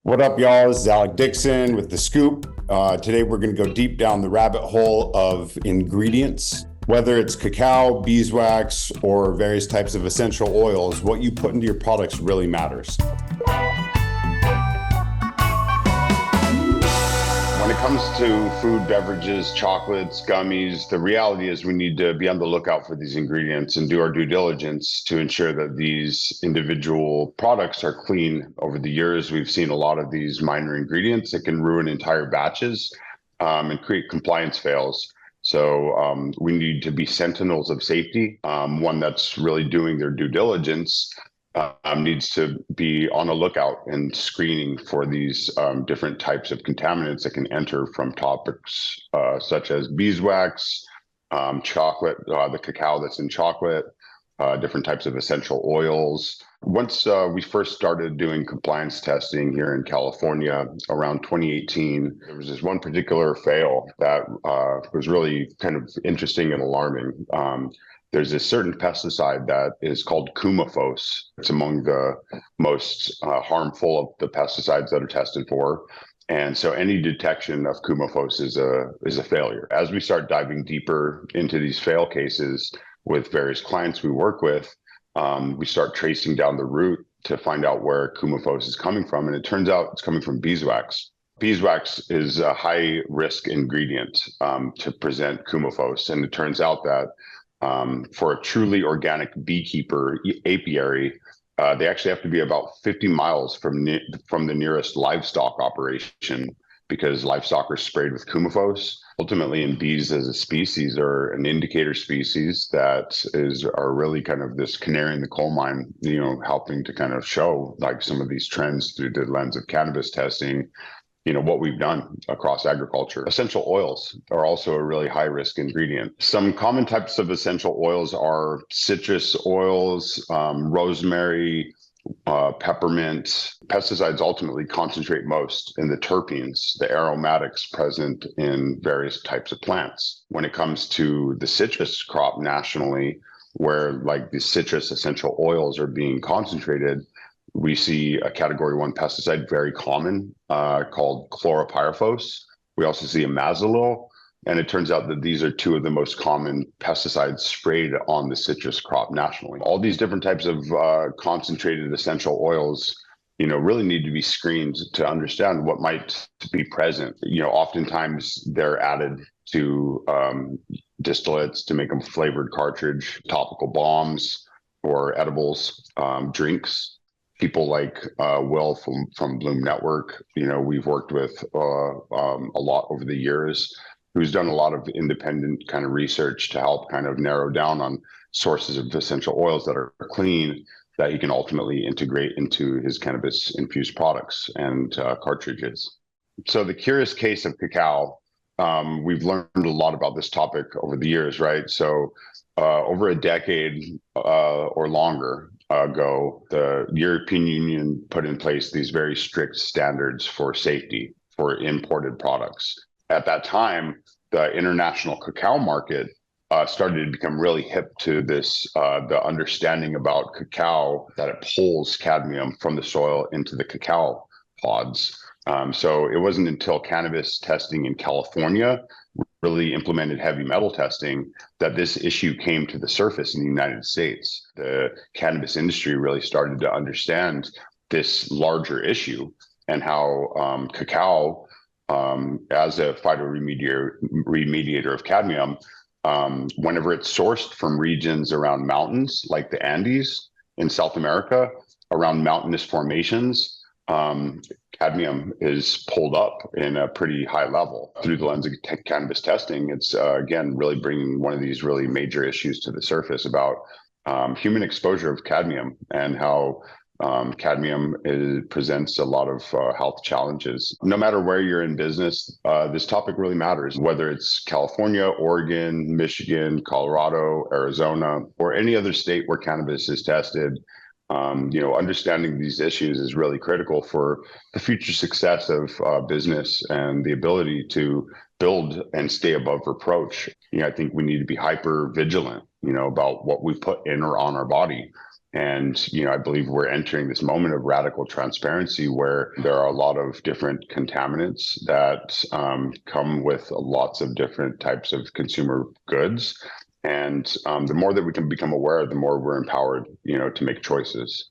What up, y'all? This is Alec Dixon with The Scoop. Today, we're going to go deep down the rabbit hole of ingredients. Whether it's cacao, beeswax, or various types of essential oils, what you put into your products really matters. When it comes to food, beverages, chocolates, gummies, the reality is we need to be on the lookout for these ingredients and do our due diligence to ensure that these individual products are clean. Over the years, we've seen a lot of these minor ingredients that can ruin entire batches and create compliance fails. So we need to be sentinels of safety. One that's really doing their due diligence needs to be on a lookout and screening for these different types of contaminants that can enter from topics such as beeswax, chocolate, the cacao that's in chocolate, different types of essential oils. Once we first started doing compliance testing here in California around 2018, there was this one particular fail that was really kind of interesting and alarming. There's a certain pesticide that is called coumaphos. It's among the most harmful of the pesticides that are tested for. And so any detection of coumaphos is a failure. As we start diving deeper into these fail cases with various clients we work with, we start tracing down the route to find out where coumaphos is coming from. And it turns out it's coming from beeswax. Beeswax is a high risk ingredient to present coumaphos. And it turns out that for a truly organic beekeeper apiary, they actually have to be about 50 miles from the nearest livestock operation because livestock are sprayed with coumaphos. Ultimately, in bees as a species are an indicator species that are really kind of this canary in the coal mine, helping to kind of show like some of these trends through the lens of cannabis testing. What we've done across agriculture. Essential oils are also a really high risk ingredient. Some common types of essential oils are citrus oils, rosemary, peppermint. Pesticides ultimately concentrate most in the terpenes, the aromatics present in various types of plants. When it comes to the citrus crop nationally, where like the citrus essential oils are being concentrated, we see a category 1 pesticide very common called chlorpyrifos. We also see imazolil, and it turns out that these are two of the most common pesticides sprayed on the citrus crop nationally. All these different types of concentrated essential oils, really need to be screened to understand what might be present. Oftentimes they're added to distillates to make them flavored cartridge, topical balms, or edibles, drinks. People like Will from Bloom Network, we've worked with a lot over the years, who's done a lot of independent kind of research to help kind of narrow down on sources of essential oils that are clean that he can ultimately integrate into his cannabis infused products and cartridges. So the curious case of cacao, we've learned a lot about this topic over the years, right? So over a decade or longer ago, the European Union put in place these very strict standards for safety for imported products. At that time, the international cacao market started to become really hip to this, the understanding about cacao, that it pulls cadmium from the soil into the cacao pods. So it wasn't until cannabis testing in California really implemented heavy metal testing that this issue came to the surface in the United States. The cannabis industry really started to understand this larger issue and how cacao, as a phytoremediator of cadmium, whenever it's sourced from regions around mountains like the Andes in South America, around mountainous formations, cadmium is pulled up in a pretty high level. Through the lens of cannabis testing, it's again really bringing one of these really major issues to the surface about human exposure of cadmium and how cadmium presents a lot of health challenges. No matter where you're in business, this topic really matters, whether it's California, Oregon, Michigan, Colorado, Arizona, or any other state where cannabis is tested. Understanding these issues is really critical for the future success of business and the ability to build and stay above reproach. I think we need to be hyper vigilant, about what we put in or on our body. And, I believe we're entering this moment of radical transparency where there are a lot of different contaminants that come with lots of different types of consumer goods. And the more that we can become aware, the more we're empowered, to make choices.